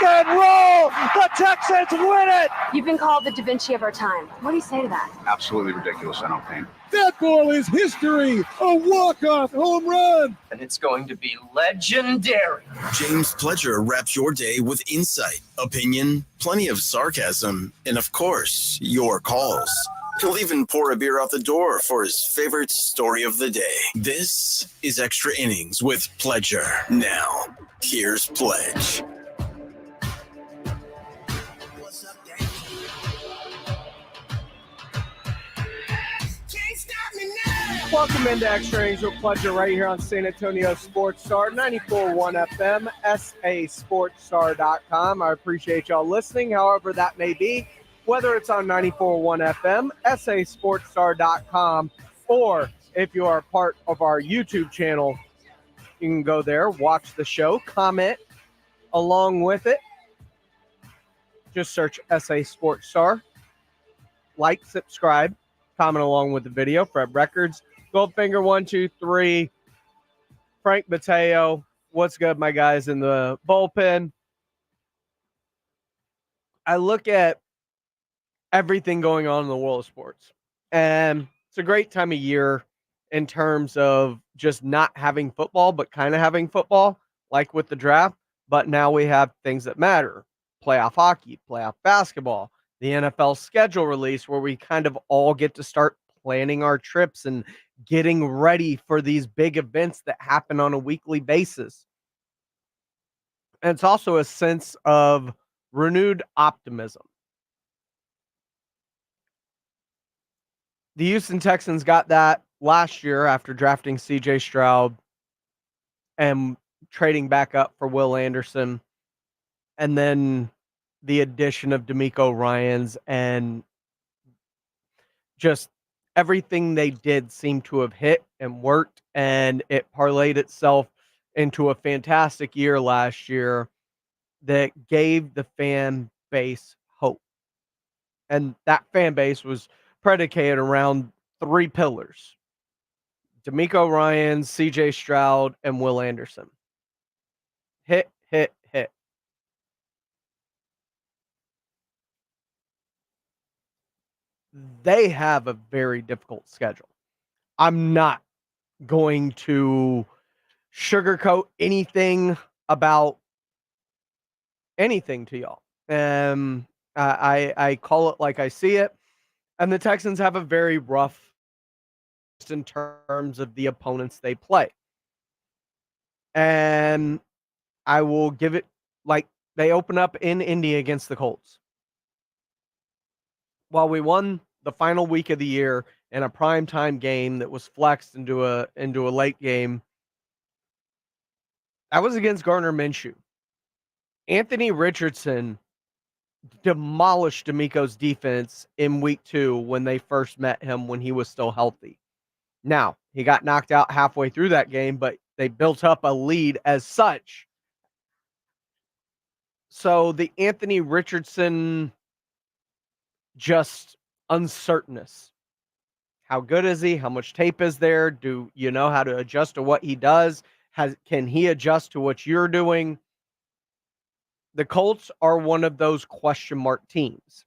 and roll. The Texans win it. You've been called the Da Vinci of our time. What do you say to that? Absolutely ridiculous. I don't think. That ball is history. A walk-off home run. And it's going to be legendary. James Pledger wraps your day with insight, opinion, plenty of sarcasm, and of course, your calls. He'll even pour a beer out the door for his favorite story of the day. This is Extra Innings with Pledger. Now, here's Pledge. Welcome into Extra Innings with Pledger right here on San Antonio Sports Star, 94.1 FM, sasportstar.com. I appreciate y'all listening, however that may be, whether it's on 94.1 FM, sasportstar.com, or if you are part of our YouTube channel, you can go there, watch the show, comment along with it. Just search SA Sports Star. Like, subscribe, comment along with the video. Fred Records, Goldfinger 123, Frank Mateo. What's good, my guys in the bullpen? I look at everything going on in the world of sports, and it's a great time of year in terms of just not having football, but kind of having football, like with the draft. But now we have things that matter: playoff hockey, playoff basketball, the NFL schedule release, where we kind of all get to start planning our trips and getting ready for these big events that happen on a weekly basis. And it's also a sense of renewed optimism. The Houston Texans got that last year after drafting C.J. Stroud and trading back up for Will Anderson, and then the addition of D'Amico Ryans, and just everything they did seemed to have hit and worked, and it parlayed itself into a fantastic year last year that gave the fan base hope. And that fan base was predicated around three pillars: D'Amico Ryans, C.J. Stroud, and Will Anderson. Hit, hit, hit. They have a very difficult schedule. I'm not going to sugarcoat anything about anything to y'all. I call it like I see it. And the Texans have a very rough in terms of the opponents they play. And I will give it, like, they open up in Indy against the Colts. While we won the final week of the year in a primetime game that was flexed into a late game, that was against Gardner Minshew. Anthony Richardson demolished D'Amico's defense in week 2 when they first met him when he was still healthy. Now, he got knocked out halfway through that game, but they built up a lead as such. So the Anthony Richardson just uncertainness. How good is he? How much tape is there? Do you know how to adjust to what he does? Can he adjust to what you're doing? The Colts are one of those question mark teams.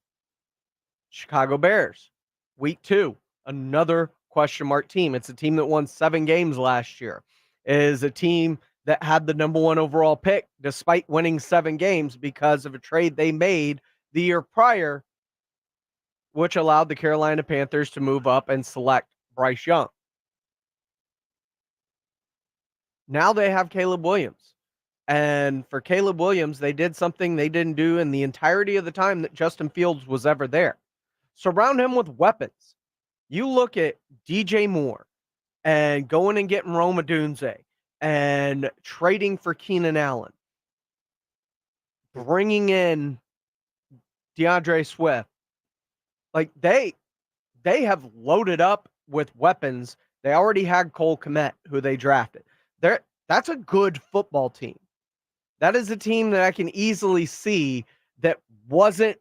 Chicago Bears, week 2, another question mark team. It's a team that won 7 games last year. It is a team that had the number 1 overall pick despite winning 7 games because of a trade they made the year prior, which allowed the Carolina Panthers to move up and select Bryce Young. Now they have Caleb Williams. And for Caleb Williams, they did something they didn't do in the entirety of the time that Justin Fields was ever there. Surround him with weapons. You look at DJ Moore and going and getting Rome Odunze and trading for Keenan Allen, bringing in DeAndre Swift. Like, they have loaded up with weapons. They already had Cole Kmet, who they drafted. That's a good football team. That is a team that I can easily see that wasn't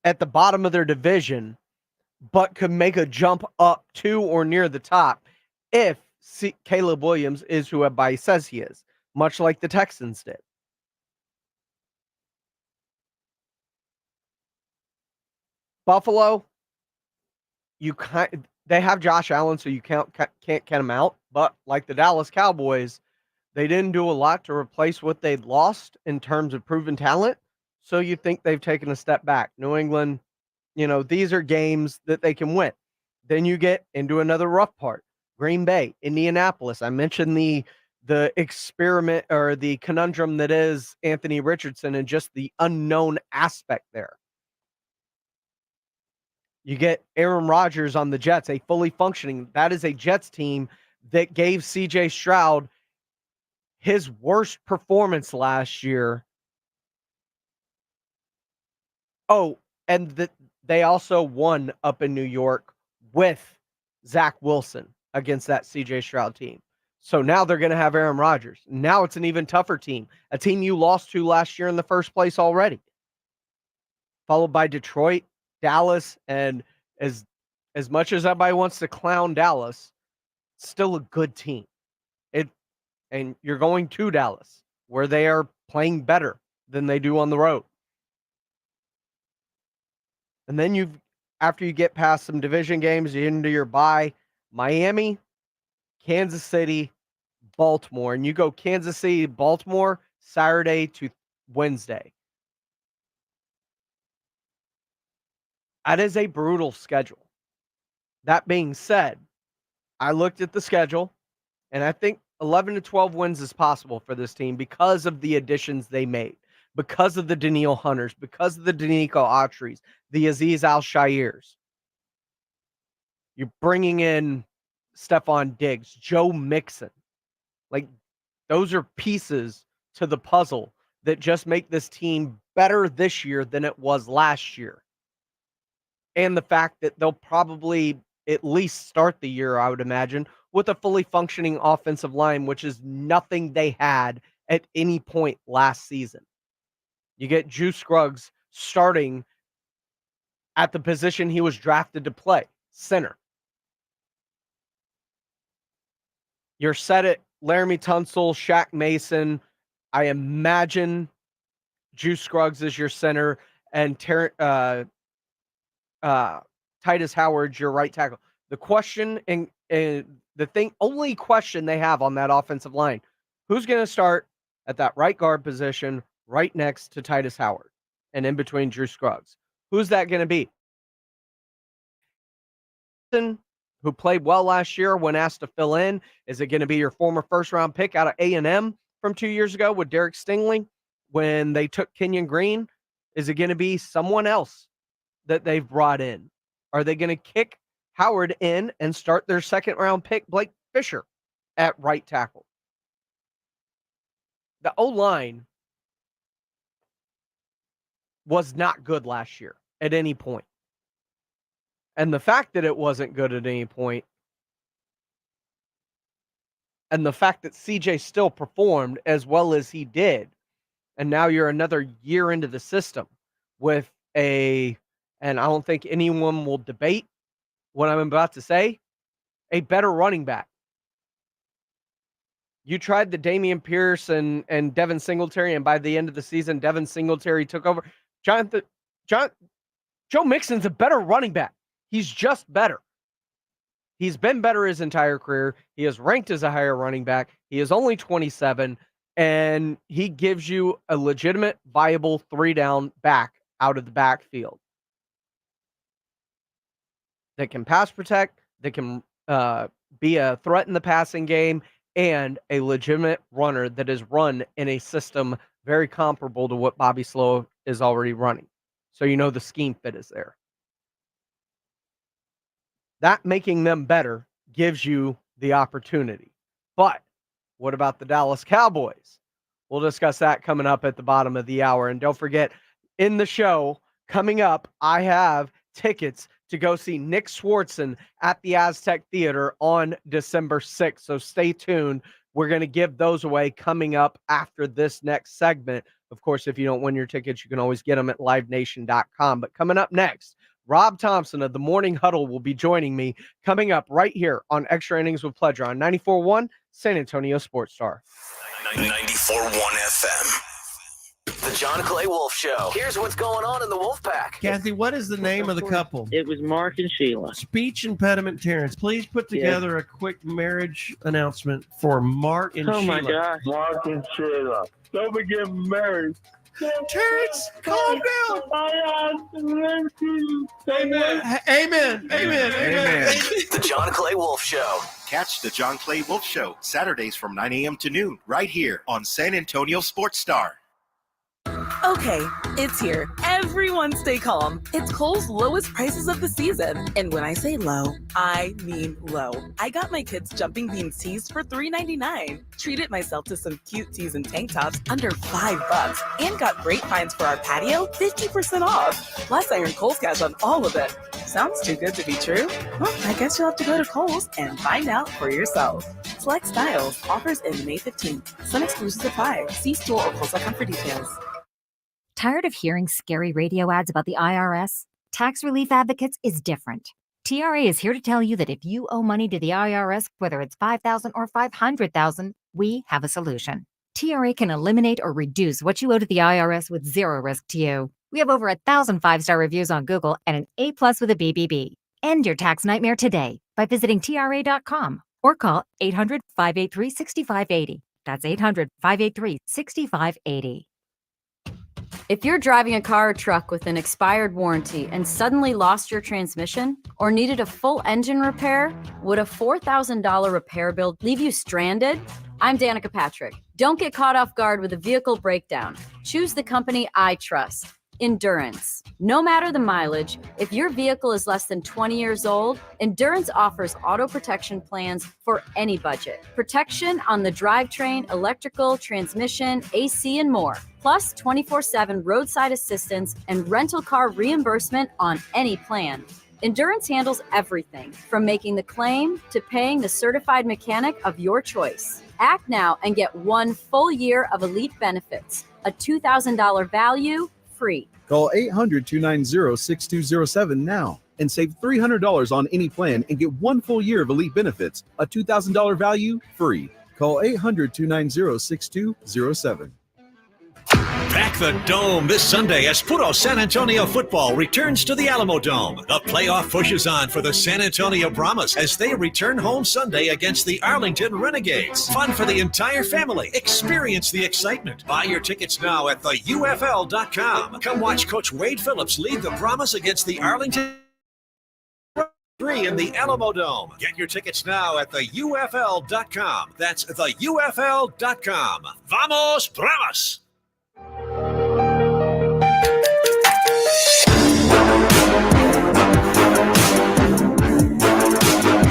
at the bottom of their division, but could make a jump up to or near the top if Caleb Williams is who everybody says he is, much like the Texans did. Buffalo, they have Josh Allen, so you can't count him out. But like the Dallas Cowboys, they didn't do a lot to replace what they'd lost in terms of proven talent. So you think they've taken a step back. New England, these are games that they can win. Then you get into another rough part. Green Bay, Indianapolis. I mentioned the experiment or the conundrum that is Anthony Richardson and just the unknown aspect there. You get Aaron Rodgers on the Jets, a fully functioning. That is a Jets team that gave CJ Stroud his worst performance last year. Oh, and they also won up in New York with Zach Wilson against that CJ Stroud team. So now they're going to have Aaron Rodgers. Now it's an even tougher team, a team you lost to last year in the first place already. Followed by Detroit, Dallas, and as much as everybody wants to clown Dallas, still a good team. And you're going to Dallas, where they are playing better than they do on the road. And then after you get past some division games, you into your bye, Miami, Kansas City, Baltimore, and you go Kansas City, Baltimore, Saturday to Wednesday. That is a brutal schedule. That being said, I looked at the schedule, and I think 11 to 12 wins is possible for this team because of the additions they made, because of the Danielle Hunters, because of the Danico Autry's, the Aziz Al-Shairs. You're bringing in Stephon Diggs, Joe Mixon. Like, those are pieces to the puzzle that just make this team better this year than it was last year. And the fact that they'll probably at least start the year, I would imagine, with a fully functioning offensive line, which is nothing they had at any point last season. You get Juice Scruggs starting at the position he was drafted to play, center. You're set at Laramie Tunsil, Shaq Mason. I imagine Juice Scruggs is your center, and Titus Howard's your right tackle. The question and only question they have on that offensive line, who's going to start at that right guard position right next to Titus Howard and in between Drew Scruggs? Who's that going to be? Who played well last year when asked to fill in? Is it going to be your former first-round pick out of A&M from 2 years ago with Derek Stingley when they took Kenyon Green? Is it going to be someone else that they've brought in? Are they going to kick Howard in and start their second-round pick, Blake Fisher, at right tackle? The O-line was not good last year at any point. And the fact that it wasn't good at any point, and the fact that CJ still performed as well as he did, and now you're another year into the system with and I don't think anyone will debate what I'm about to say, a better running back. You tried the Dameon Pierce and Devin Singletary, and by the end of the season, Devin Singletary took over. Joe Mixon's a better running back. He's just better. He's been better his entire career. He is ranked as a higher running back. He is only 27, and he gives you a legitimate, viable 3-down back out of the backfield that can pass protect, that can be a threat in the passing game, and a legitimate runner that is run in a system very comparable to what Bobby Slow is already running. So you know the scheme fit is there. That making them better gives you the opportunity. But what about the Dallas Cowboys? We'll discuss that coming up at the bottom of the hour. And don't forget, in the show coming up, I have tickets to go see Nick Swartzen at the Aztec Theater on December 6th. So stay tuned. We're going to give those away coming up after this next segment. Of course, if you don't win your tickets, you can always get them at livenation.com. But coming up next, Rob Thompson of the Morning Huddle will be joining me coming up right here on Extra Innings with Pleasure on 94.1 San Antonio Sports Star. 94.1 FM. The John Clay Wolf Show. Here's what's going on in the Wolf Pack. Kathy, what is the name of the couple? It was Mark and Sheila. Speech impediment Terrence. Please put together a quick marriage announcement for Mark and Sheila. Oh my gosh. Mark and Sheila. Don't be getting married. Terrence, calm down. Amen. Amen. The John Clay Wolf Show. Catch the John Clay Wolf Show Saturdays from 9 a.m. to noon right here on San Antonio Sports Star. Okay, it's here. Everyone stay calm. It's Kohl's lowest prices of the season. And when I say low, I mean low. I got my kids jumping bean tees for $3.99. Treated myself to some cute tees and tank tops under $5. And got great finds for our patio, 50% off. Plus, I earned Kohl's cash on all of it. Sounds too good to be true? Well, I guess you'll have to go to Kohl's and find out for yourself. Select styles. Offers end May 15th. Some exclusions apply. See store or Kohl's.com for details. Tired of hearing scary radio ads about the IRS? Tax Relief Advocates is different. TRA is here to tell you that if you owe money to the IRS, whether it's $5,000 or $500,000, we have a solution. TRA can eliminate or reduce what you owe to the IRS with zero risk to you. We have over 1,000 5-star reviews on Google and an A+ with a BBB. End your tax nightmare today by visiting TRA.com or call 800-583-6580. That's 800-583-6580. If you're driving a car or truck with an expired warranty and suddenly lost your transmission or needed a full engine repair, would a $4,000 repair bill leave you stranded? I'm Danica Patrick. Don't get caught off guard with a vehicle breakdown. Choose the company I trust. Endurance. No matter the mileage, if your vehicle is less than 20 years old, Endurance offers auto protection plans for any budget. Protection on the drivetrain, electrical, transmission, AC, and more. Plus 24/7 roadside assistance and rental car reimbursement on any plan. Endurance handles everything from making the claim to paying the certified mechanic of your choice. Act now and get 1 full year of elite benefits, a $2,000 value, free. Call 800-290-6207 now and save $300 on any plan and get 1 full year of elite benefits, a $2,000 value, free. Call 800-290-6207. Pack the Dome this Sunday as Puro San Antonio football returns to the Alamo Dome. The playoff push is on for the San Antonio Brahmas as they return home Sunday against the Arlington Renegades. Fun for the entire family. Experience the excitement. Buy your tickets now at theufl.com. Come watch Coach Wade Phillips lead the Brahmas against the Arlington 3 in the Alamo Dome. Get your tickets now at theufl.com. That's theufl.com. Vamos Brahmas!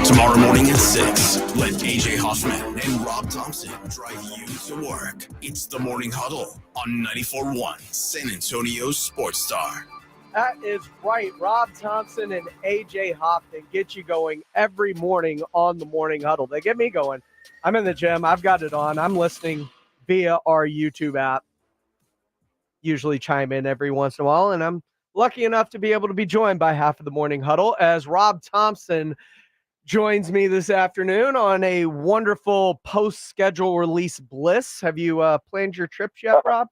Tomorrow morning at 6, let AJ Hoffman and Rob Thompson drive you to work. It's the Morning Huddle on 94.1 San Antonio Sports Star. That is right. Rob Thompson and AJ Hoffman get you going every morning on the Morning Huddle. They get me going. I'm in the gym. I've got it on. I'm listening via our YouTube app. Usually chime in every once in a while, and I'm lucky enough to be able to be joined by half of the Morning Huddle as Rob Thompson joins me this afternoon on a wonderful post-schedule release bliss. Have you planned your trips yet, Rob?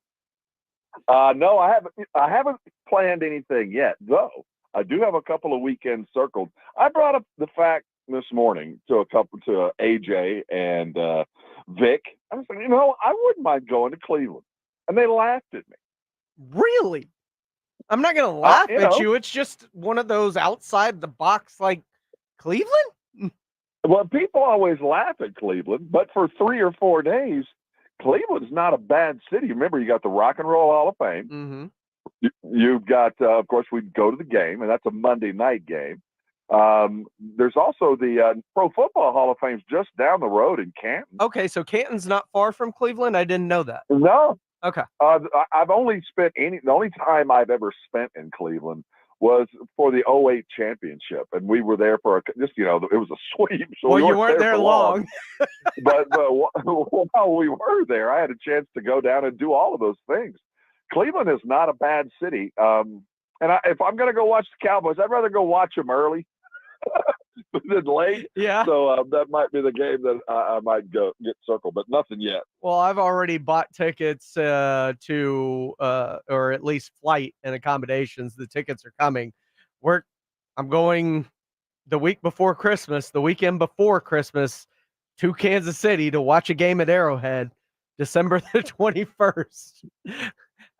No, I haven't planned anything yet, though I do have a couple of weekends circled. I brought up the fact this morning to AJ and Vic. I was like, I wouldn't mind going to Cleveland, and they laughed at me. Really? I'm not going to laugh at you. It's just one of those outside the box, like Cleveland. Well, people always laugh at Cleveland, but for 3 or 4 days, Cleveland's not a bad city. Remember, you got the Rock and Roll Hall of Fame. Mm-hmm. You've got, of course, we'd go to the game, and that's a Monday night game. There's also the Pro Football Hall of Fame's just down the road in Canton. Okay, so Canton's not far from Cleveland? I didn't know that. No. Okay. I've only spent the only time I've ever spent in Cleveland was for the 2008 championship. And we were there for it was a sweep. So well, you weren't there long. but while we were there, I had a chance to go down and do all of those things. Cleveland is not a bad city. And if I'm going to go watch the Cowboys, I'd rather go watch them early than late. Yeah. So that might be the game that I might go get circled, but nothing yet. Well, I've already bought tickets to or at least flight and accommodations. The tickets are coming. I'm going the week before Christmas, the weekend before Christmas, to Kansas City to watch a game at Arrowhead, December the 21st.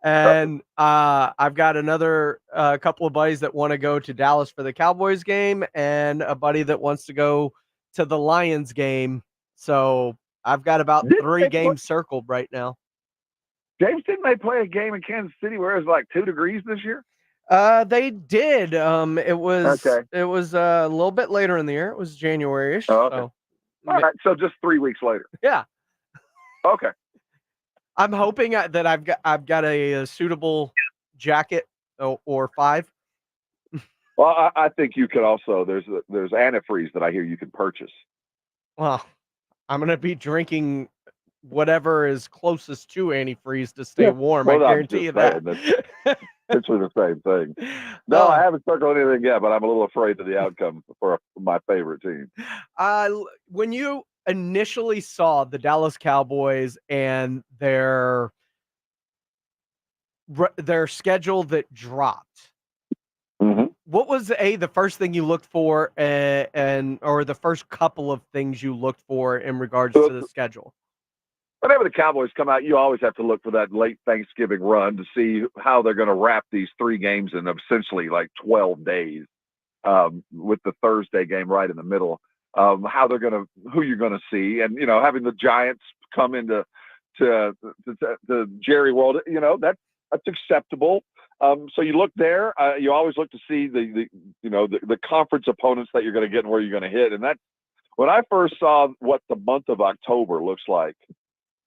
And I've got another couple of buddies that want to go to Dallas for the Cowboys game, and a buddy that wants to go to the Lions game. So I've got about 3 games circled right now. James, didn't they play a game in Kansas City where it was like 2 degrees this year? They did. It was Okay. a little bit later in the year. It was January-ish. Oh, okay. So all right. So just 3 weeks later. yeah. Okay. I'm hoping that I've got a suitable jacket or 5. Well, I think you could also. There's antifreeze that I hear you can purchase. Well, I'm gonna be drinking whatever is closest to antifreeze to stay warm. Well, I guarantee you that. It's essentially the same thing. No, I haven't circled anything yet, but I'm a little afraid of the outcome for my favorite team. When you initially saw the Dallas Cowboys and their schedule that dropped, what was the first thing you looked for, or the first couple of things you looked for in regards to the schedule? Whenever the Cowboys come out, you always have to look for that late Thanksgiving run to see how they're going to wrap these 3 games in essentially like 12 days, with the Thursday game right in the middle. Who you're going to see, and having the Giants come into to Jerry World, that's acceptable. So you look there. You always look to see the conference opponents that you're going to get and where you're going to hit. And that, when I first saw what the month of October looks like,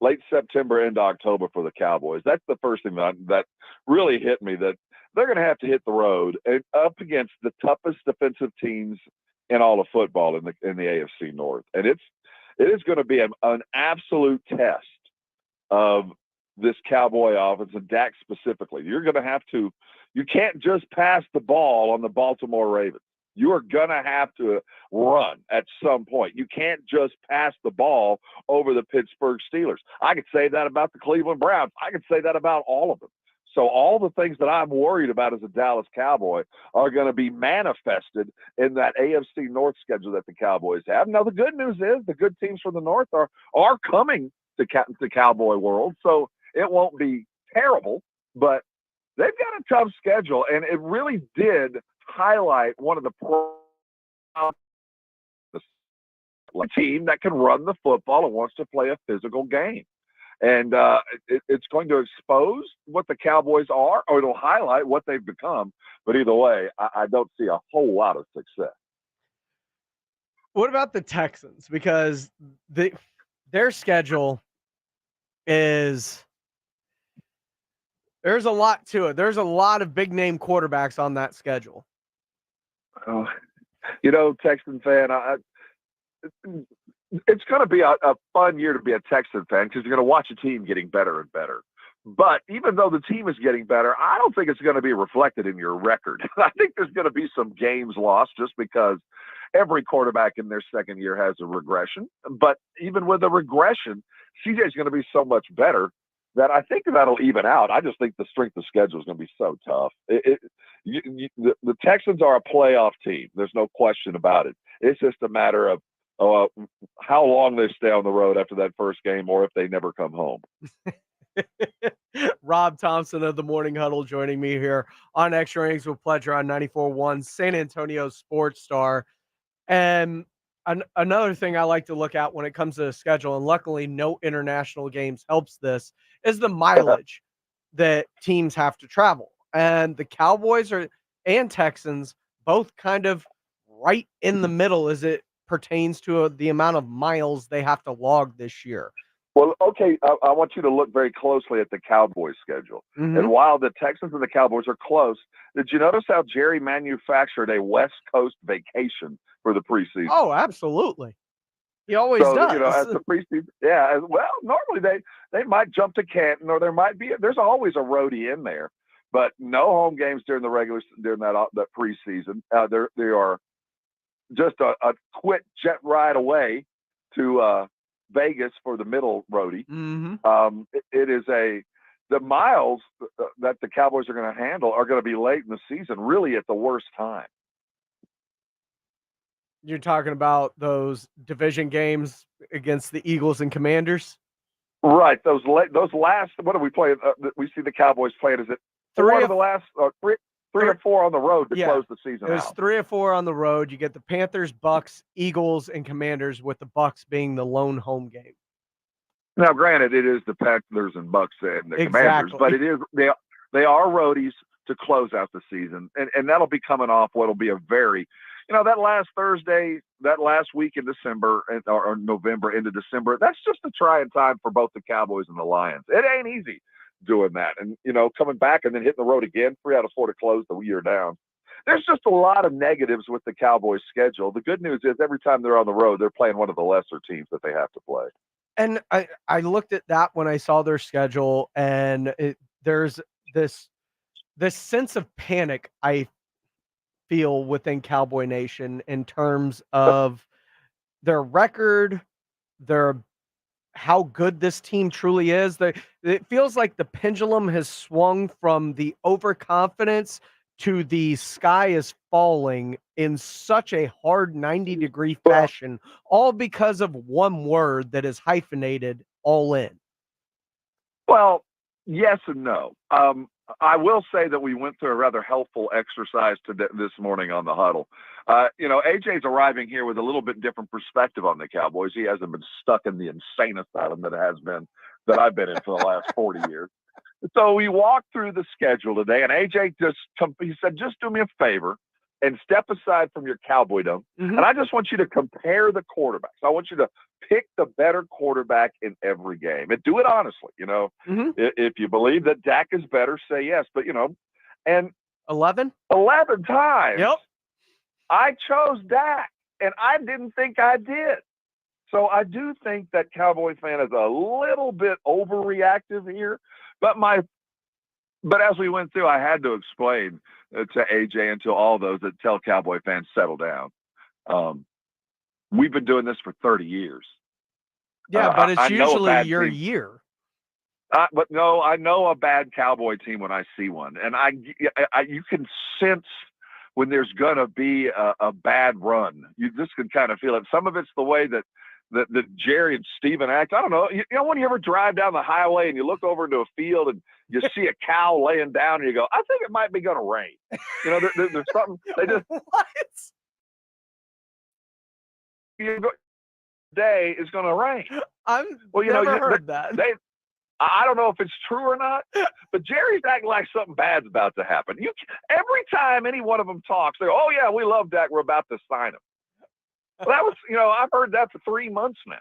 late September into October for the Cowboys, that's the first thing that really hit me, that they're going to have to hit the road and up against the toughest defensive teams in all of football in the AFC North. And it is going to be an absolute test of this Cowboy offense, and Dak specifically. You're going to have to, you can't just pass the ball on the Baltimore Ravens. You are going to have to run at some point. You can't just pass the ball over the Pittsburgh Steelers. I could say that about the Cleveland Browns. I could say that about all of them. So all the things that I'm worried about as a Dallas Cowboy are going to be manifested in that AFC North schedule that the Cowboys have. Now, the good news is the good teams from the North are coming to Cowboy World, so it won't be terrible, but they've got a tough schedule, and it really did highlight one of the team that can run the football and wants to play a physical game. And it's going to expose what the Cowboys are, or it'll highlight what they've become. But either way, I don't see a whole lot of success. What about the Texans? Because their schedule there's a lot to it. There's a lot of big name quarterbacks on that schedule. Oh, Texan fan, it's going to be a fun year to be a Texan fan, because you're going to watch a team getting better and better. But even though the team is getting better, I don't think it's going to be reflected in your record. I think there's going to be some games lost just because every quarterback in their second year has a regression. But even with a regression, CJ is going to be so much better that I think that'll even out. I just think the strength of schedule is going to be so tough. The Texans are a playoff team. There's no question about it. It's just a matter of how long they stay on the road after that first game, or if they never come home. Rob Thompson of the Morning Huddle joining me here on Extra Innings with Pleasure on 94.1 San Antonio Sports Star. And another thing I like to look at when it comes to the schedule, and luckily no international games helps this, is the mileage that teams have to travel. And the Cowboys and Texans both kind of right in the middle as it pertains to the amount of miles they have to log this year. Well, okay, I want you to look very closely at the Cowboys schedule. Mm-hmm. And while the Texans and the Cowboys are close, did you notice how Jerry manufactured a West Coast vacation for the preseason? Oh, absolutely. He always does. As the preseason, normally they might jump to Canton, or there's always a roadie in there. but no home games during that preseason. They are just a quick jet ride away to Vegas for the middle roadie. Mm-hmm. It is the miles that the Cowboys are going to handle are going to be late in the season, really at the worst time. You're talking about those division games against the Eagles and Commanders? Right. Those last, what do we play? We see the Cowboys playing. Is it three of the last, three or four on the road to close the season There's out? 3 or 4 on the road. You get the Panthers, Bucks, Eagles, and Commanders, with the Bucks being the lone home game. Now, granted, it is the Panthers and Bucks and the Commanders, Exactly. but it is they are roadies to close out the season, and that'll be coming off what'll be a very, that last Thursday, that last week in December or November into December. That's just a trying time for both the Cowboys and the Lions. It ain't easy doing that, and coming back and then hitting the road again, 3 out of 4 to close the year down. There's just a lot of negatives with the Cowboys' schedule. The good news is every time they're on the road, they're playing one of the lesser teams that they have to play. And I looked at that when I saw their schedule, and there's this sense of panic I feel within Cowboy Nation in terms of their record, how good this team truly is. It feels like the pendulum has swung from the overconfidence to the sky is falling in such a hard 90-degree fashion, all because of one word that is hyphenated all in. Well, yes and no. I will say that we went through a rather helpful exercise this morning on the huddle. AJ's arriving here with a little bit different perspective on the Cowboys. He hasn't been stuck in the insane asylum that I've been in for the last 40 years. So we walked through the schedule today, and AJ he said, just do me a favor and step aside from your cowboydom. Mm-hmm. And I just want you to compare the quarterbacks. I want you to pick the better quarterback in every game and do it honestly. Mm-hmm. If you believe that Dak is better, say yes. But, and 11 times, yep, I chose Dak, and I didn't think I did. So I do think that Cowboy fan is a little bit overreactive here. But as we went through, I had to explain to AJ and to all those that tell Cowboy fans, settle down. We've been doing this for 30 years. Yeah, but it's I usually your year. But no, I know a bad Cowboy team when I see one. And you can sense when there's going to be a bad run. You just can kind of feel it. Some of it's the way that Jerry and Steven act. I don't know. When you ever drive down the highway and you look over into a field and you see a cow laying down and you go, I think it might be going to rain. There's something. They just what? Day is going to rain. Never heard that. I don't know if it's true or not, but Jerry's acting like something bad's about to happen. Every time any one of them talks, they go, "Oh yeah, we love Dak. We're about to sign him." Well, that was, I've heard that for 3 months now.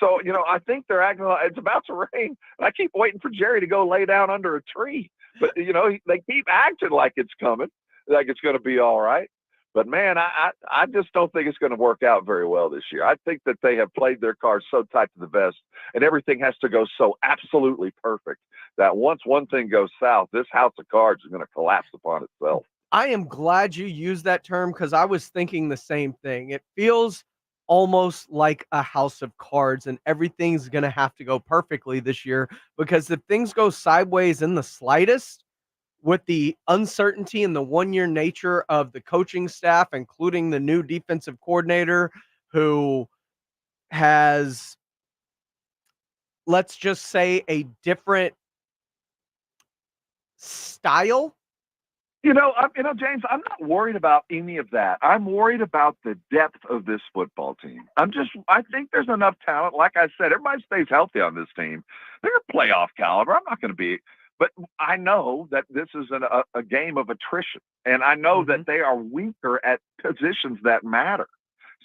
So, I think they're acting like it's about to rain, and I keep waiting for Jerry to go lay down under a tree. But they keep acting like it's coming, like it's going to be all right. But man, I just don't think it's going to work out very well this year. I think that they have played their cards so tight to the vest, and everything has to go so absolutely perfect that once one thing goes south, this house of cards is going to collapse upon itself. I am glad you used that term, because I was thinking the same thing. It feels almost like a house of cards, and everything's going to have to go perfectly this year, because if things go sideways in the slightest, with the uncertainty and the one-year nature of the coaching staff, including the new defensive coordinator who has, let's just say, a different style. James, I'm not worried about any of that. I'm worried about the depth of this football team. I think there's enough talent. Like I said, everybody stays healthy on this team. They're playoff caliber. I'm not going to be, but I know that this is a game of attrition, and I know that they are weaker at positions that matter.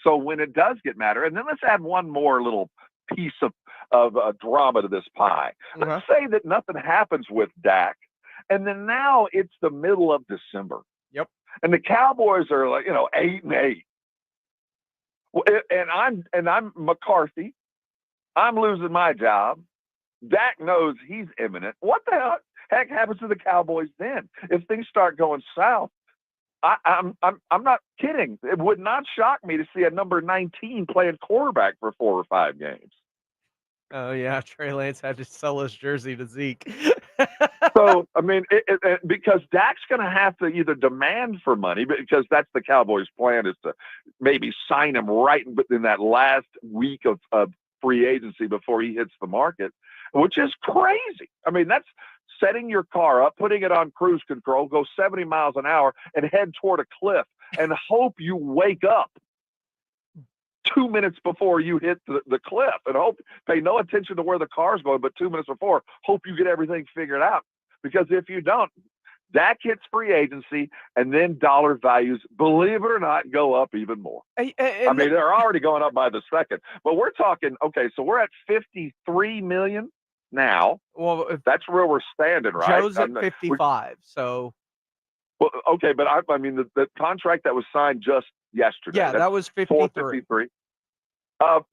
So when it does get matter, and then let's add one more little piece of drama to this pie. Let's say that nothing happens with Dak. And then now it's the middle of December. Yep. And the Cowboys are 8-8. And I'm McCarthy. I'm losing my job. Dak knows he's imminent. What the hell? heck happens to the Cowboys then? If things start going south, I'm not kidding. It would not shock me to see a number 19 playing quarterback for 4 or 5 games. Oh yeah, Trey Lance had to sell his jersey to Zeke. So, I mean, because Dak's going to have to either demand for money, because that's the Cowboys' plan, is to maybe sign him right in that last week of free agency before he hits the market, which is crazy. I mean, that's setting your car up, putting it on cruise control, go 70 miles an hour, and head toward a cliff and hope you wake up 2 minutes before you hit the cliff, and pay no attention to where the car's going, but 2 minutes before, hope you get everything figured out. Because if you don't, Dak hits free agency, and then dollar values, believe it or not, go up even more. I mean, they're already going up by the second, but we're talking, okay, so we're at $53 million now. Well, that's where we're standing, right? Joe's at 55, so. Well, okay, but I mean, the contract that was signed just yesterday. Yeah, that was 53.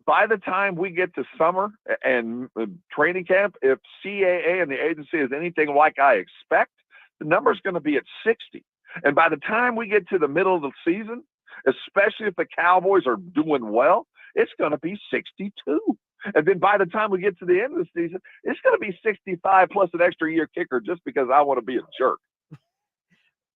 By the time we get to summer and training camp, if CAA and the agency is anything like I expect, the number's going to be at 60. And by the time we get to the middle of the season, especially if the Cowboys are doing well, it's going to be 62. And then by the time we get to the end of the season, it's going to be 65 plus an extra year kicker just because I want to be a jerk.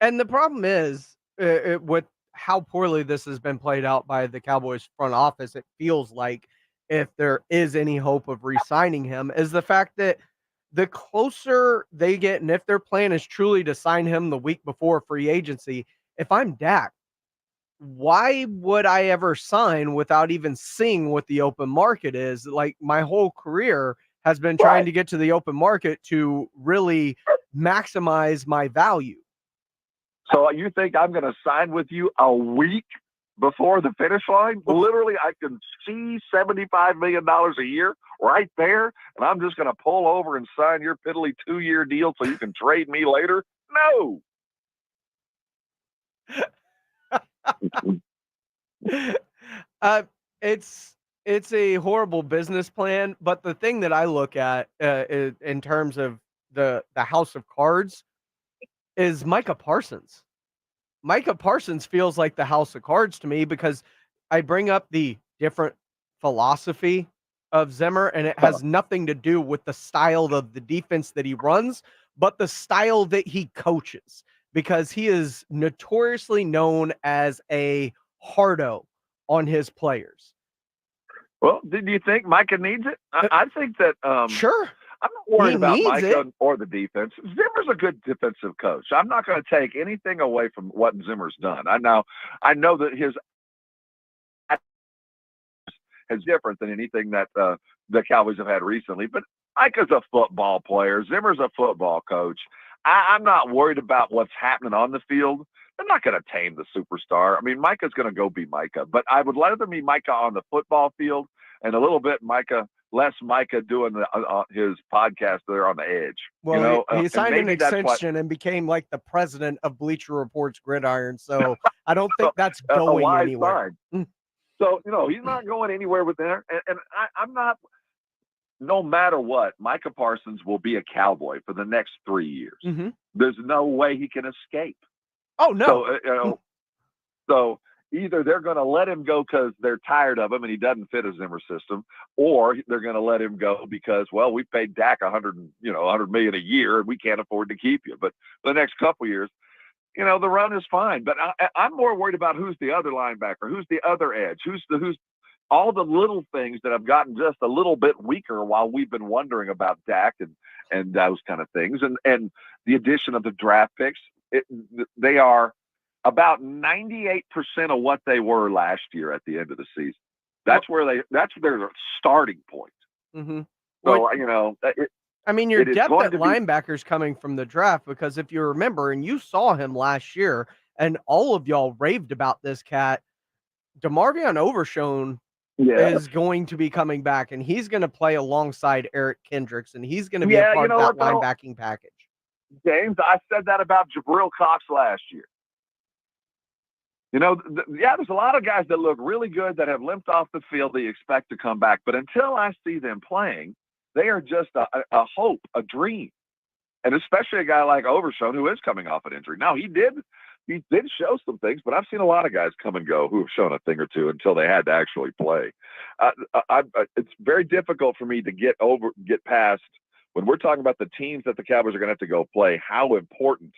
And the problem is, with how poorly this has been played out by the Cowboys front office, it feels like, if there is any hope of re-signing him, is the fact that the closer they get, and if their plan is truly to sign him the week before free agency, if I'm Dak, why would I ever sign without even seeing what the open market is? Like, my whole career has been trying to get to the open market to really maximize my value. So you think I'm going to sign with you a week before the finish line? Literally, I can see $75 million a year right there, and I'm just going to pull over and sign your piddly 2-year deal so you can trade me later? No. It's a horrible business plan, but the thing that I look at in terms of the house of cards is Micah Parsons. Micah Parsons feels like the house of cards to me, because I bring up the different philosophy of Zimmer, and it has nothing to do with the style of the defense that he runs, but the style that he coaches, because he is notoriously known as a hardo on his players. Well, do you think Micah needs it? I think that sure. I'm not worried about Micah it. or the defense. Zimmer's a good defensive coach. I'm not going to take anything away from what Zimmer's done. I know that his is different than anything that the Cowboys have had recently. But Micah's a football player. Zimmer's a football coach. I'm not worried about what's happening on the field. They're not going to tame the superstar. I mean, Micah's going to go be Micah. But I would rather be Micah on the football field and a little bit less Micah doing his podcast there on the edge. Well, he signed an extension and became like the president of Bleacher Report's Gridiron. So I don't think that's going anywhere. So, he's not going anywhere with there. And I'm not, no matter what, Micah Parsons will be a Cowboy for the next 3 years. Mm-hmm. There's no way he can escape. Oh, no. So either they're going to let him go because they're tired of him and he doesn't fit a Zimmer system, or they're going to let him go because, well, we paid Dak $100 million a year and we can't afford to keep you. But the next couple of years, the run is fine. But I'm more worried about who's the other linebacker, who's the other edge, who's all the little things that have gotten just a little bit weaker while we've been wondering about Dak and those kind of things. And the addition of the draft picks, they are about 98% of what they were last year at the end of the season. That's their starting point. Mm-hmm. So, your depth at linebackers coming from the draft, because if you remember, and you saw him last year, and all of y'all raved about this cat, DeMarvion Overshown is going to be coming back, and he's going to play alongside Eric Kendricks, and he's going to be a part of that linebacking package. James, I said that about Jabril Cox last year. There's a lot of guys that look really good that have limped off the field that you expect to come back. But until I see them playing, they are just a hope, a dream. and especially a guy like Overshown who is coming off an injury. Now he did show some things, but I've seen a lot of guys come and go who have shown a thing or two until they had to actually play. It's very difficult for me to get past when we're talking about the teams that the Cowboys are going to have to go play, how important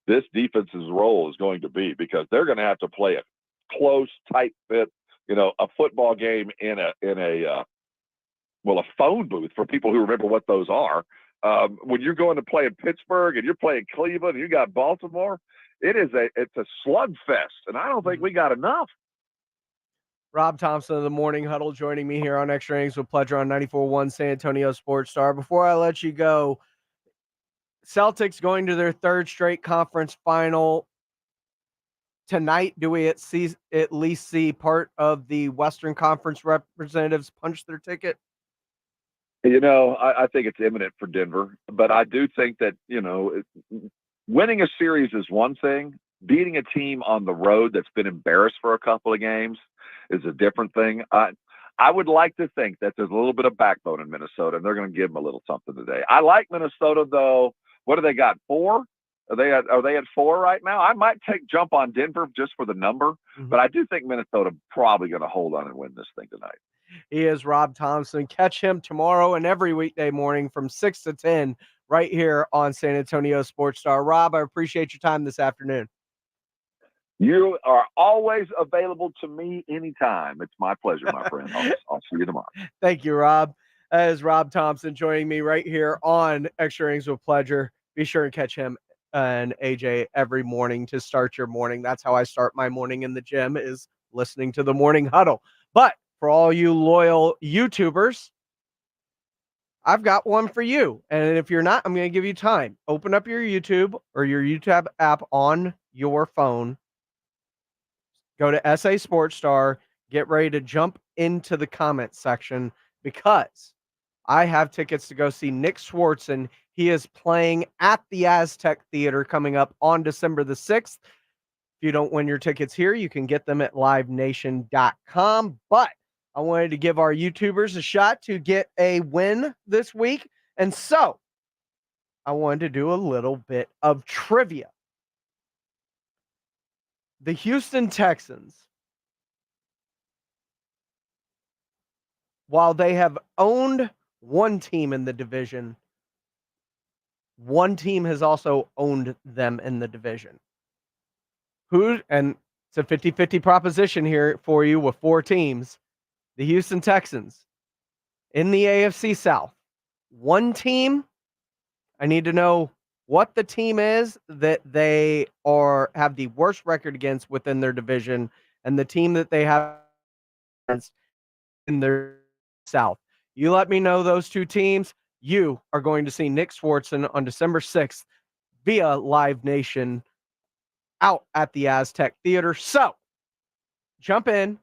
this defense's role is going to be, because they're going to have to play a close, tight fit, a football game in a phone booth for people who remember what those are. When you're going to play in Pittsburgh and you're playing Cleveland and you got Baltimore, it's a slugfest, and I don't think we got enough. Rob Thompson of the Morning Huddle joining me here on Extra Innings with Pleasure on 94.1 San Antonio Sports Star. Before I let you go, Celtics going to their third straight conference final tonight. Do we at least see part of the Western Conference representatives punch their ticket? I think it's imminent for Denver, but I do think that, winning a series is one thing. Beating a team on the road that's been embarrassed for a couple of games is a different thing. I would like to think that there's a little bit of backbone in Minnesota, and they're going to give them a little something today. I like Minnesota, though. What do they got, 4? Are they at 4 right now? I might jump on Denver just for the number, but I do think Minnesota probably going to hold on and win this thing tonight. He is Rob Thompson. Catch him tomorrow and every weekday morning from 6 to 10 right here on San Antonio Sports Star. Rob, I appreciate your time this afternoon. You are always available to me anytime. It's my pleasure, my friend. I'll see you tomorrow. Thank you, Rob. That is Rob Thompson joining me right here on Extra Innings with Pleasure. Be sure and catch him and AJ every morning to start your morning. That's how I start my morning in the gym, is listening to the Morning Huddle. But for all you loyal YouTubers, I've got one for you. And if you're not, I'm going to give you time. Open up your YouTube or your YouTube app on your phone. Go to SA Sports Star. Get ready to jump into the comments section, because I have tickets to go see Nick Swartzen. He is playing at the Aztec Theater coming up on December the 6th. If you don't win your tickets here, you can get them at livenation.com. But I wanted to give our YouTubers a shot to get a win this week. And so I wanted to do a little bit of trivia. The Houston Texans, while they have owned one team in the division, one team has also owned them in the division. And it's a 50-50 proposition here for you with 4 teams. The Houston Texans in the AFC South. One team, I need to know what the team is that they have the worst record against within their division, and the team that they have in their South. You let me know those 2 teams. You are going to see Nick Swartzen on December 6th via Live Nation out at the Aztec Theater. So jump in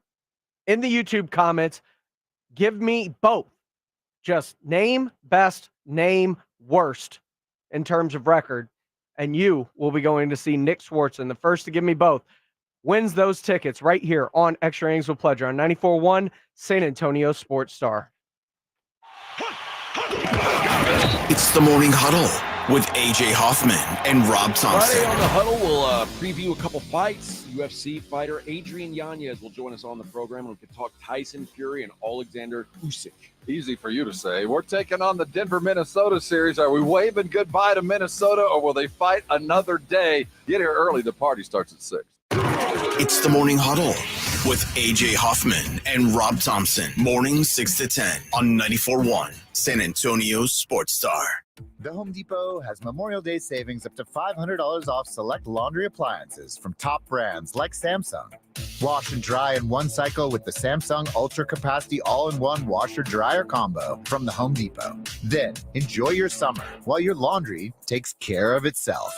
the YouTube comments. Give me both. Just name best, name worst in terms of record, and you will be going to see Nick Swartzen. The first to give me both wins those tickets right here on Extra Innings with Pleasure on 94.1 San Antonio Sports Star. It's the Morning Huddle with AJ Hoffman and Rob Thompson. Friday on the Huddle, we'll preview a couple fights. UFC fighter Adrian Yanez will join us on the program, and we can talk Tyson Fury and Alexander Usyk. Easy for you to say. We're taking on the Denver-Minnesota series. Are we waving goodbye to Minnesota, or will they fight another day? Get here early. The party starts at 6. It's the Morning Huddle with AJ Hoffman and Rob Thompson. Mornings 6 to 10 on 94.1 San Antonio Sports Star. The Home Depot has Memorial Day savings up to $500 off select laundry appliances from top brands like Samsung. Wash and dry in one cycle with the Samsung Ultra Capacity All-in-One Washer-Dryer Combo from the Home Depot. Then enjoy your summer while your laundry takes care of itself.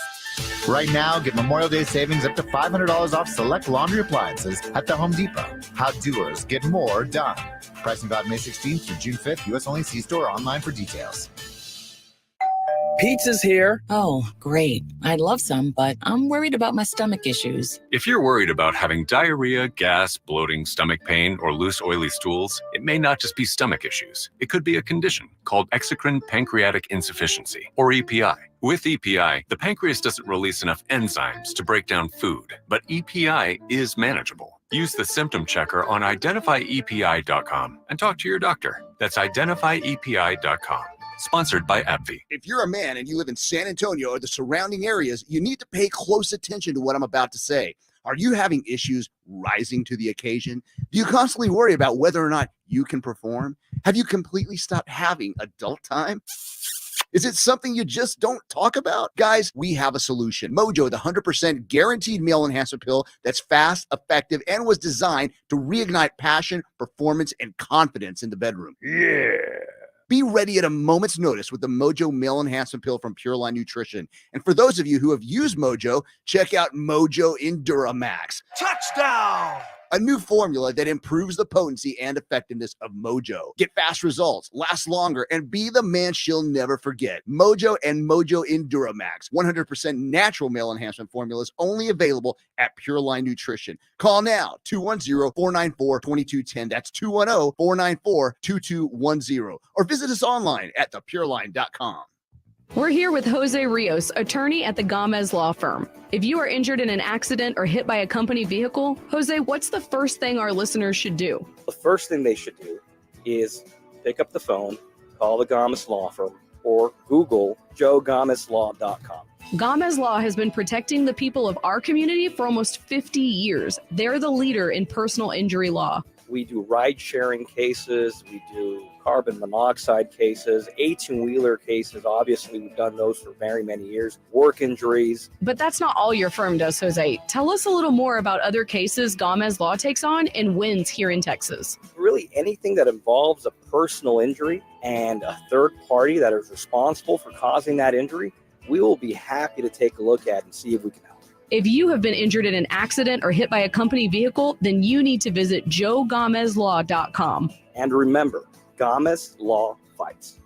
Right now, get Memorial Day savings up to $500 off select laundry appliances at the Home Depot. How doers get more done. Pricing about May 16th through June 5th. U.S. only. See store or online for details. Pizza's here. Oh, great. I'd love some, but I'm worried about my stomach issues. If you're worried about having diarrhea, gas, bloating, stomach pain, or loose, oily stools, it may not just be stomach issues. It could be a condition called exocrine pancreatic insufficiency, or EPI. With EPI, the pancreas doesn't release enough enzymes to break down food, but EPI is manageable. Use the symptom checker on identifyepi.com and talk to your doctor. That's identifyepi.com. Sponsored by AbbVie. If you're a man and you live in San Antonio or the surrounding areas, you need to pay close attention to what I'm about to say. Are you having issues rising to the occasion? Do you constantly worry about whether or not you can perform? Have you completely stopped having adult time? Is it something you just don't talk about? Guys, we have a solution. Mojo, the 100% guaranteed male enhancement pill that's fast, effective, and was designed to reignite passion, performance, and confidence in the bedroom. Yeah. Be ready at a moment's notice with the Mojo Male Enhancement Pill from Pure Line Nutrition. And for those of you who have used Mojo, check out Mojo Enduramax. Touchdown! A new formula that improves the potency and effectiveness of Mojo. Get fast results, last longer, and be the man she'll never forget. Mojo and Mojo Enduramax, 100% natural male enhancement formulas only available at Pure Line Nutrition. Call now, 210-494-2210. That's 210-494-2210. Or visit us online at thepureline.com. We're here with Jose Rios, attorney at the Gomez Law Firm. If you are injured in an accident or hit by a company vehicle, Jose, what's the first thing our listeners should do? The first thing they should do is pick up the phone, call the Gomez Law Firm, or Google joegomezlaw.com. Gomez Law has been protecting the people of our community for almost 50 years. They're the leader in personal injury law. We do ride-sharing cases, we do carbon monoxide cases, 18-wheeler cases. Obviously, we've done those for very many years. Work injuries. But that's not all your firm does, Jose. Tell us a little more about other cases Gomez Law takes on and wins here in Texas. Really anything that involves a personal injury and a third party that is responsible for causing that injury, we will be happy to take a look at and see if we can help. If you have been injured in an accident or hit by a company vehicle, then you need to visit joegomezlaw.com. And remember, Gomez Law fights.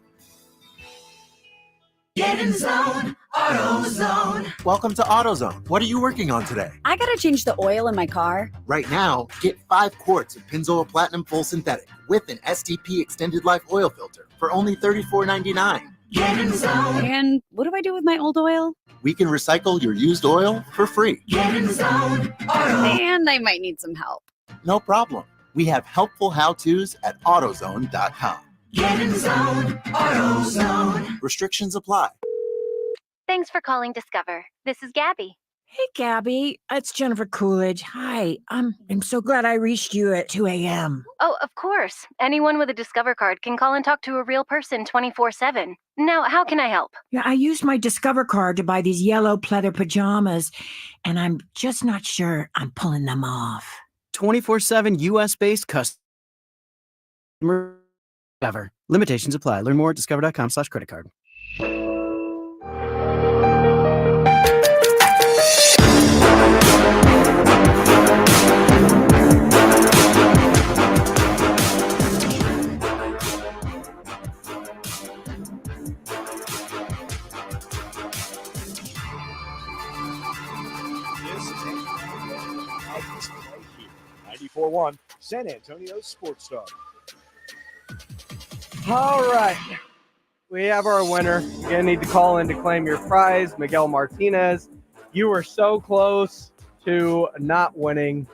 Get in zone, AutoZone. Welcome to AutoZone. What are you working on today? I gotta change the oil in my car. Right now, get 5 quarts of Pennzoil Platinum Full Synthetic with an STP Extended Life Oil Filter for only $34.99. Get in zone. And what do I do with my old oil? We can recycle your used oil for free. Get in zone, Auto. And I might need some help. No problem. We have helpful how-tos at AutoZone.com. Get in zone, AutoZone. Restrictions apply. Thanks for calling Discover. This is Gabby. Hey, Gabby. It's Jennifer Coolidge. Hi. I'm so glad I reached you at 2 a.m. Oh, of course. Anyone with a Discover card can call and talk to a real person 24/7. Now, how can I help? Yeah, I used my Discover card to buy these yellow pleather pajamas, and I'm just not sure I'm pulling them off. 24/7 U.S.-based customer. Discover. Limitations apply. Learn more at discover.com/credit card. This is 94.1 San Antonio Sports Star. All right. We have our winner. You're going to need to call in to claim your prize, Miguel Martinez. You were so close to not winning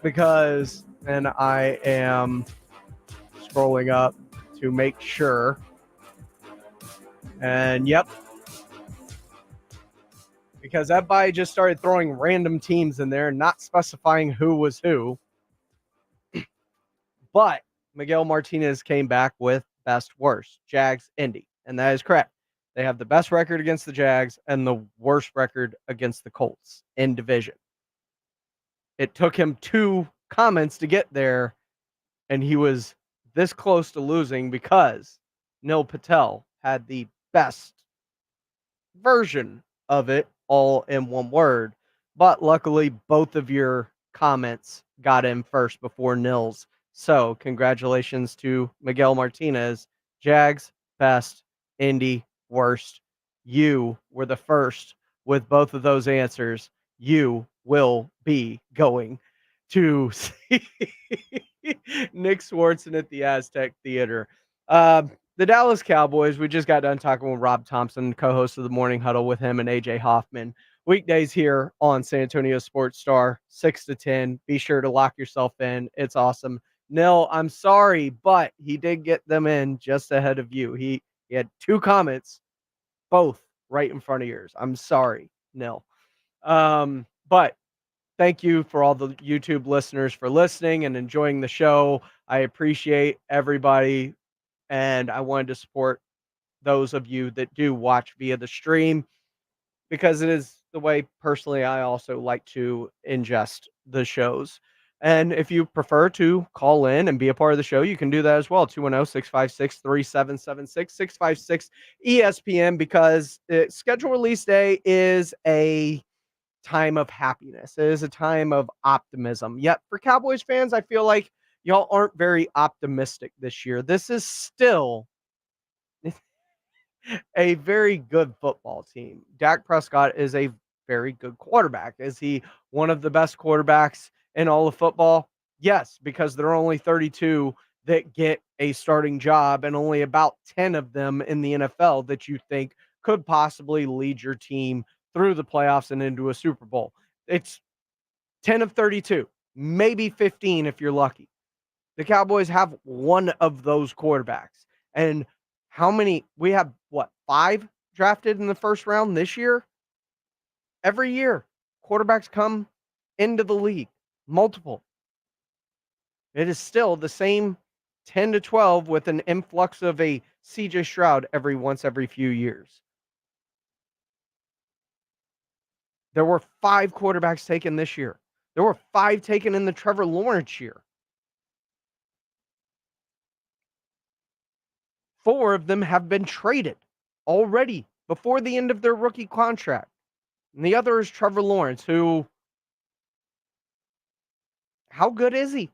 because, and I am scrolling up to make sure. And yep. Because that guy just started throwing random teams in there, not specifying who was who. But Miguel Martinez came back with best worst, Jags, Indy. And that is correct. They have the best record against the Jags and the worst record against the Colts in division. It took him 2 comments to get there, and he was this close to losing because Neil Patel had the best version of it all in one word. But luckily, both of your comments got in first before Nils. So congratulations to Miguel Martinez. Jags, best. Indy, worst. You were the first with both of those answers. You will be going to see Nick Swartzen at the Aztec Theater. The Dallas Cowboys, we just got done talking with Rob Thompson, co-host of the Morning Huddle with him and AJ Hoffman. Weekdays here on San Antonio Sports Star, 6 to 10. Be sure to lock yourself in. It's awesome. Nil, I'm sorry, but he did get them in just ahead of you. He had 2 comments, both right in front of yours. I'm sorry, Nil. But thank you for all the YouTube listeners for listening and enjoying the show. I appreciate everybody, and I wanted to support those of you that do watch via the stream because it is the way personally I also like to ingest the shows. And if you prefer to call in and be a part of the show, you can do that as well. 210-656-3776, 656 ESPN, because schedule release day is a time of happiness. It is a time of optimism. Yet for Cowboys fans, I feel like y'all aren't very optimistic this year. This is still a very good football team. Dak Prescott is a very good quarterback. Is he one of the best quarterbacks in all of football? Yes, because there are only 32 that get a starting job and only about 10 of them in the NFL that you think could possibly lead your team through the playoffs and into a Super Bowl. It's 10 of 32, maybe 15 if you're lucky. The Cowboys have one of those quarterbacks. And how many? We have, 5 drafted in the first round this year? Every year, quarterbacks come into the league, multiple. It is still the same 10 to 12 with an influx of a CJ Stroud every few years. There were 5 quarterbacks taken this year. There were 5 taken in the Trevor Lawrence year. 4 of them have been traded already before the end of their rookie contract. And the other is Trevor Lawrence, who, how good is he?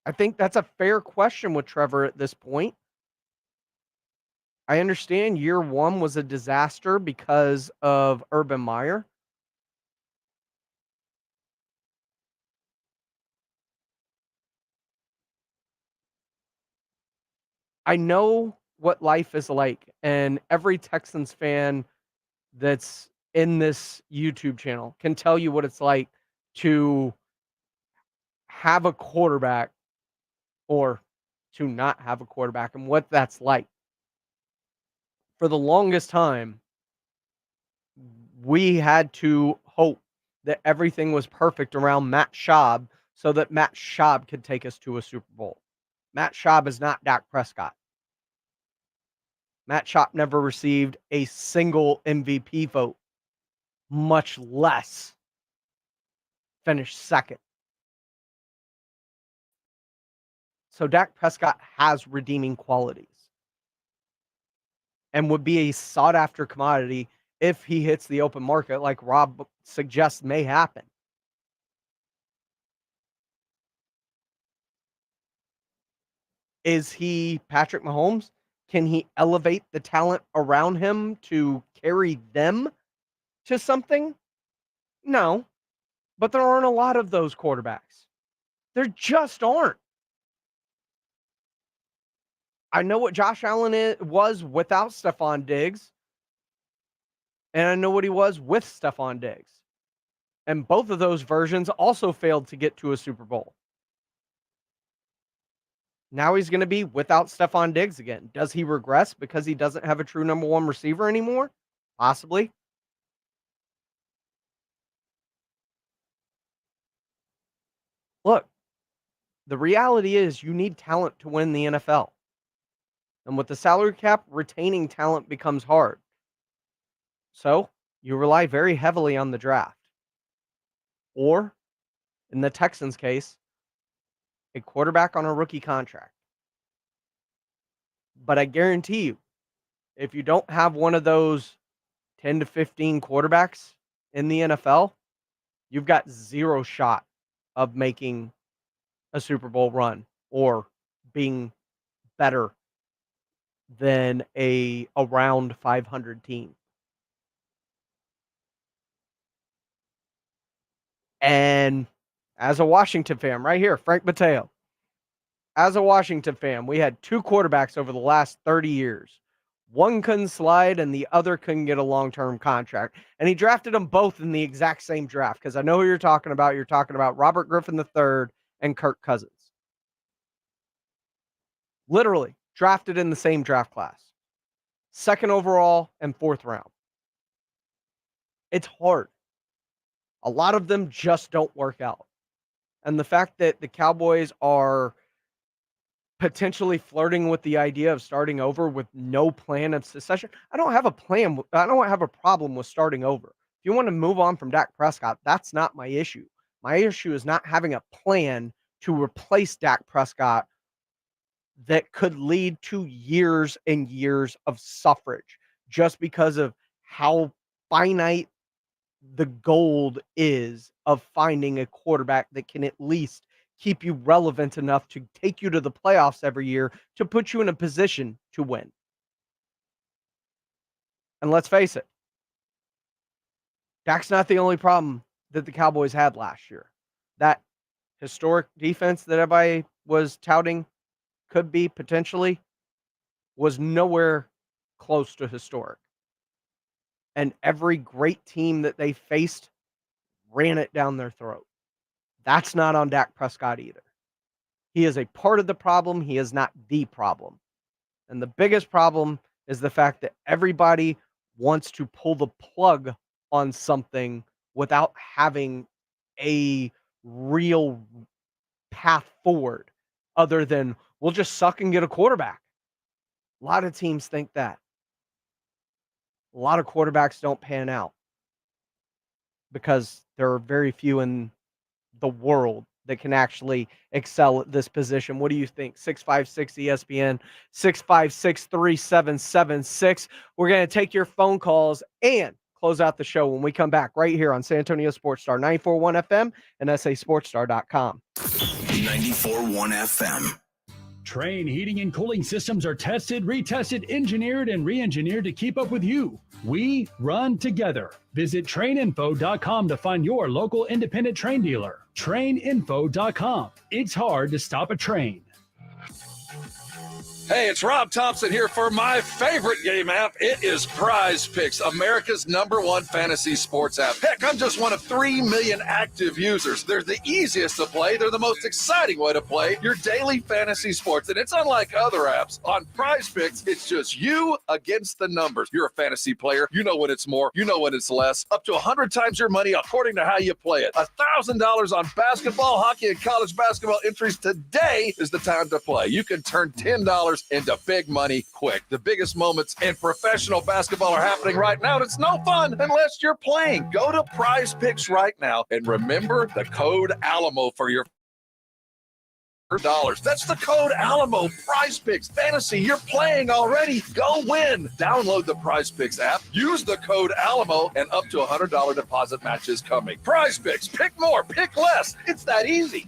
I think that's a fair question with Trevor at this point. I understand year 1 was a disaster because of Urban Meyer. I know what life is like, and every Texans fan that's in this YouTube channel can tell you what it's like to have a quarterback or to not have a quarterback and what that's like. For the longest time, we had to hope that everything was perfect around Matt Schaub so that Matt Schaub could take us to a Super Bowl. Matt Schaub is not Dak Prescott. Matt Schaub never received a single MVP vote, much less finished second. So Dak Prescott has redeeming qualities and would be a sought-after commodity if he hits the open market like Rob suggests may happen. Is he Patrick Mahomes? Can he elevate the talent around him to carry them to something? No. But there aren't a lot of those quarterbacks. There just aren't. I know what Josh Allen was without Stephon Diggs. And I know what he was with Stephon Diggs. And both of those versions also failed to get to a Super Bowl. Now he's going to be without Stephon Diggs again. Does he regress because he doesn't have a true number 1 receiver anymore? Possibly. Look, the reality is you need talent to win the NFL. And with the salary cap, retaining talent becomes hard. So you rely very heavily on the draft. Or, in the Texans' case, a quarterback on a rookie contract. But I guarantee you, if you don't have one of those 10 to 15 quarterbacks in the NFL, you've got zero shot of making a Super Bowl run or being better than a around 500 team. And as a Washington fan, right here, Frank Mateo. As a Washington fan, we had 2 quarterbacks over the last 30 years. One couldn't slide and the other couldn't get a long-term contract. And he drafted them both in the exact same draft, because I know who you're talking about. You're talking about Robert Griffin III and Kirk Cousins. Literally drafted in the same draft class. 2nd overall and 4th round. It's hard. A lot of them just don't work out. And the fact that the Cowboys are potentially flirting with the idea of starting over with no plan of succession. I don't have a plan. I don't have a problem with starting over. If you want to move on from Dak Prescott, that's not my issue. My issue is not having a plan to replace Dak Prescott that could lead to years and years of suffrage just because of how finite the gold is of finding a quarterback that can at least keep you relevant enough to take you to the playoffs every year to put you in a position to win. And let's face it, Dak's not the only problem that the Cowboys had last year. That historic defense that everybody was touting could be potentially was nowhere close to historic. And every great team that they faced ran it down their throat. That's not on Dak Prescott either. He is a part of the problem. He is not the problem. And the biggest problem is the fact that everybody wants to pull the plug on something without having a real path forward other than we'll just suck and get a quarterback. A lot of teams think that. A lot of quarterbacks don't pan out because there are very few in the world that can actually excel at this position. What do you think? 656 ESPN, 656-3776. We're going to take your phone calls and close out the show when we come back right here on San Antonio Sports Star 94.1 FM and SASportsStar.com. 94.1 FM. Train heating and cooling systems are tested, retested, engineered, and re-engineered to keep up with you. We run together. Visit traininfo.com to find your local independent train dealer. Traininfo.com. It's hard to stop a train. Hey, it's Rob Thompson here for my favorite game app. It is Prize Picks, America's #1 fantasy sports app. Heck, I'm just one of 3 million active users. They're the easiest to play. They're the most exciting way to play your daily fantasy sports. And it's unlike other apps. On Prize Picks, it's just you against the numbers. You're a fantasy player. You know when it's more. You know when it's less. Up to 100 times your money according to how you play it. $1,000 on basketball, hockey, and college basketball entries. Today is the time to play. You can turn $10 into big money quick. The biggest moments in professional basketball are happening right now, and it's no fun unless you're playing. Go to Prize Picks right now and remember the code Alamo for your dollars. That's the code Alamo. Prize Picks fantasy. You're playing already. Go win. Download the Prize Picks app. Use the code Alamo, and up to $100 deposit match is coming. Prize Picks. Pick more. Pick less. It's that easy.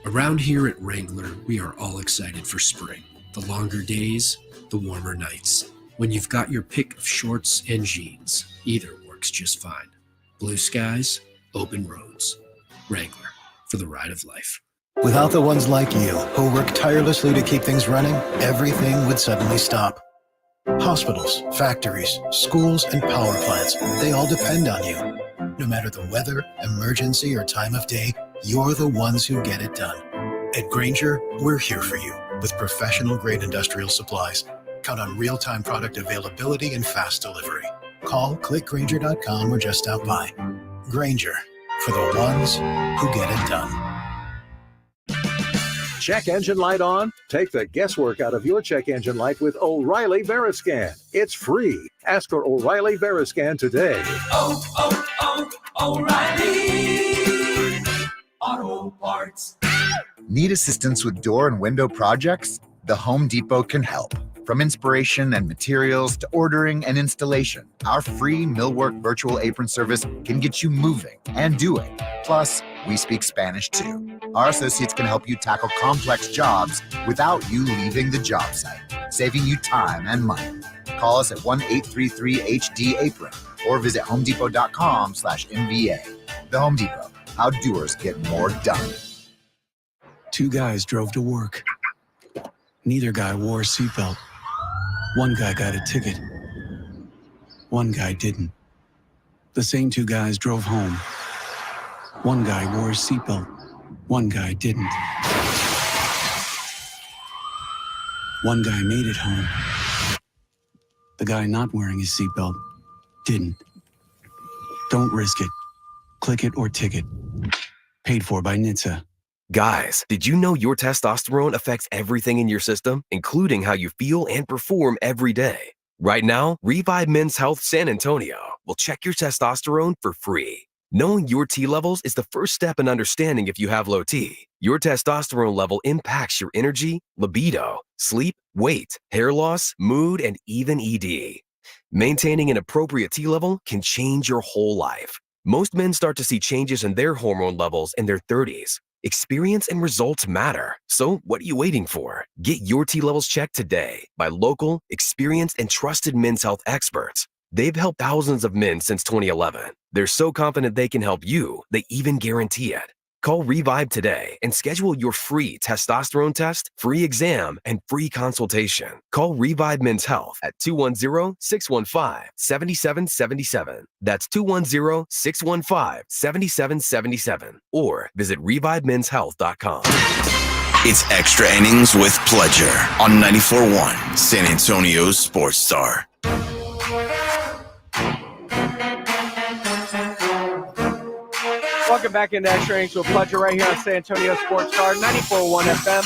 Around here at Wrangler, we are all excited for spring. The longer days, the warmer nights. When you've got your pick of shorts and jeans, either works just fine. Blue skies, open roads. Wrangler, for the ride of life. Without the ones like you, who work tirelessly to keep things running, everything would suddenly stop. Hospitals, factories, schools, and power plants, they all depend on you. No matter the weather, emergency, or time of day, you're the ones who get it done. At Grainger, we're here for you with professional-grade industrial supplies. Count on real-time product availability and fast delivery. Call, click Grainger.com, or just stop by. Grainger, for the ones who get it done. Check engine light on? Take the guesswork out of your check engine light with O'Reilly Veriscan. It's free. Ask for O'Reilly Veriscan today. O'Reilly Auto Parts. Need assistance with door and window projects? The Home Depot can help. From inspiration and materials to ordering and installation, our free millwork virtual apron service can get you moving and doing. Plus, we speak Spanish too. Our associates can help you tackle complex jobs without you leaving the job site, saving you time and money. Call us at 1-833-HD-APRON or visit homedepot.com/MBA. The Home Depot, how doers get more done. Two guys drove to work. Neither guy wore a seatbelt. One guy got a ticket. One guy didn't. The same two guys drove home. One guy wore a seatbelt. One guy didn't. One guy made it home. The guy not wearing his seatbelt didn't. Don't risk it. Click it or ticket. Paid for by NHTSA. Guys, did you know your testosterone affects everything in your system, including how you feel and perform every day? Right now, Revive Men's Health San Antonio will check your testosterone for free. Knowing your T levels is the first step in understanding if you have low T. Your testosterone level impacts your energy, libido, sleep, weight, hair loss, mood, and even ED. Maintaining an appropriate T level can change your whole life. Most men start to see changes in their hormone levels in their 30s. Experience and results matter. So what are you waiting for? Get your T levels checked today by local, experienced, and trusted men's health experts. They've helped thousands of men since 2011. They're so confident they can help you, they even guarantee it. Call Revive today and schedule your free testosterone test, free exam, and free consultation. Call Revive Men's Health at 210-615-7777. That's 210-615-7777. Or visit ReviveMen'sHealth.com. It's Extra Innings with Pledger on 94.1 San Antonio's Sports Star. Welcome back into Extra Innings with Pledger right here on San Antonio Sports Star, 94.1 FM,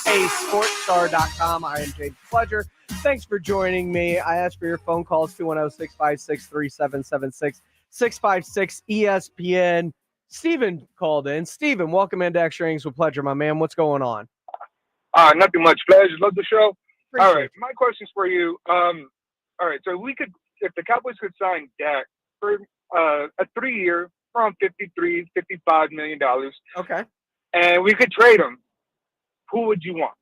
SASportsStar.com. I am James Pledger. Thanks for joining me. I asked for your phone calls, 210-656-3776, 656-ESPN. Steven called in. Steven, welcome into Extra Innings with Pledger, my man. What's going on? Nothing much. Pledger, love the show. Appreciate All right, my question's for you. All right, so if the Cowboys could sign Dak for a 3-year, around $55 million. Okay. And we could trade him. Who would you want?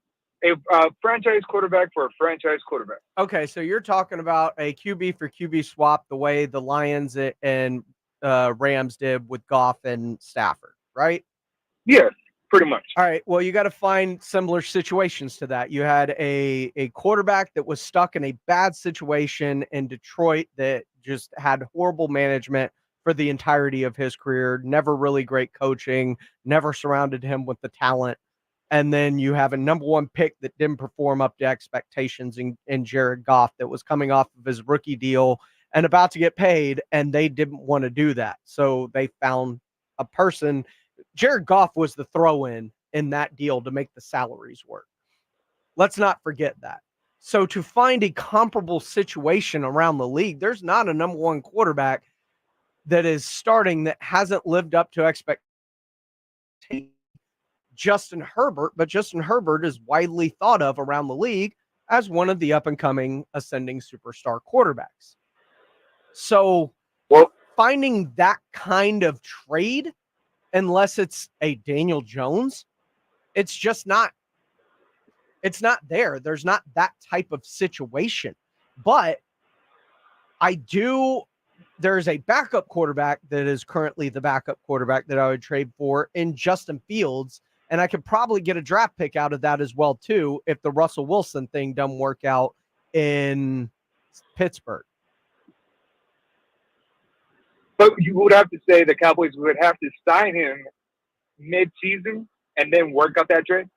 A franchise quarterback for a franchise quarterback. Okay, so you're talking about a QB for QB swap the way the Lions and Rams did with Goff and Stafford, right? Yeah, pretty much. All right, well, you got to find similar situations to that. You had a quarterback that was stuck in a bad situation in Detroit that just had horrible management for the entirety of his career, never really great coaching, never surrounded him with the talent. And then you have a number one pick that didn't perform up to expectations in Jared Goff that was coming off of his rookie deal and about to get paid, and they didn't want to do that. So they found a person. Jared Goff was the throw-in that deal to make the salaries work. Let's not forget that. So to find a comparable situation around the league, there's not a number one quarterback that is starting that hasn't lived up to expectations. Justin Herbert, but Justin Herbert is widely thought of around the league as one of the up-and-coming ascending superstar quarterbacks. So finding that kind of trade, unless it's a Daniel Jones, it's just not, it's not there. There's not that type of situation. But there's a backup quarterback that is currently the backup quarterback that I would trade for in Justin Fields. And I could probably get a draft pick out of that as well, too, if the Russell Wilson thing doesn't work out in Pittsburgh. But you would have to say the Cowboys would have to sign him mid-season and then work out that trade?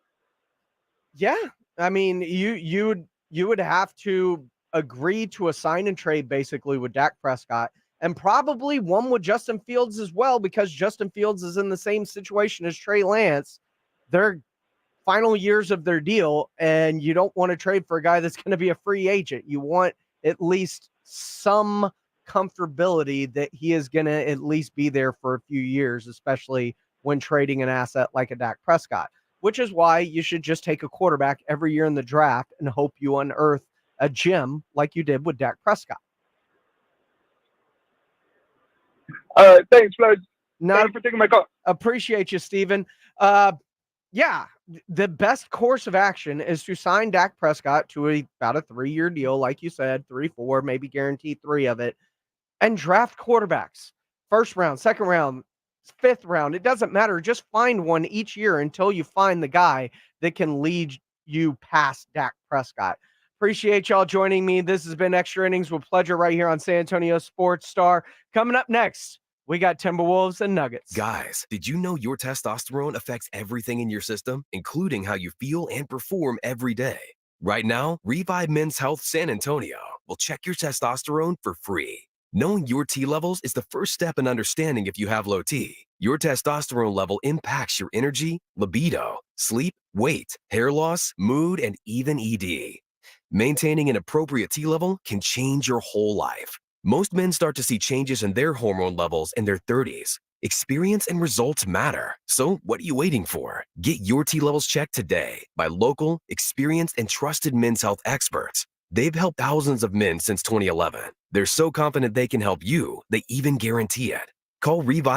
Yeah. I mean, you would have to agree to a sign and trade basically with Dak Prescott, and probably one with Justin Fields as well, because Justin Fields is in the same situation as Trey Lance. Their final years of their deal, and you don't want to trade for a guy that's going to be a free agent. You want at least some comfortability that he is going to at least be there for a few years, especially when trading an asset like a Dak Prescott, which is why you should just take a quarterback every year in the draft and hope you unearth a gem like you did with Dak Prescott. Thanks, Fletch. Thank you for taking my call. Appreciate you, Steven. Yeah, the best course of action is to sign Dak Prescott to about a 3-year deal, like you said, 3, 4, maybe guarantee 3 of it, and draft quarterbacks. First round, second round, fifth round. It doesn't matter. Just find one each year until you find the guy that can lead you past Dak Prescott. Appreciate y'all joining me. This has been Extra Innings with Pleasure right here on San Antonio Sports Star. Coming up next, we got Timberwolves and Nuggets. Guys, did you know your testosterone affects everything in your system, including how you feel and perform every day? Right now, Revive Men's Health San Antonio will check your testosterone for free. Knowing your T levels is the first step in understanding if you have low T. Your testosterone level impacts your energy, libido, sleep, weight, hair loss, mood, and even ED. Maintaining an appropriate T level can change your whole life. Most men start to see changes in their hormone levels in their 30s. Experience and results matter. So what are you waiting for? Get your T levels checked today by local, experienced, and trusted men's health experts. They've helped thousands of men since 2011. They're so confident they can help you, they even guarantee it. Call Revive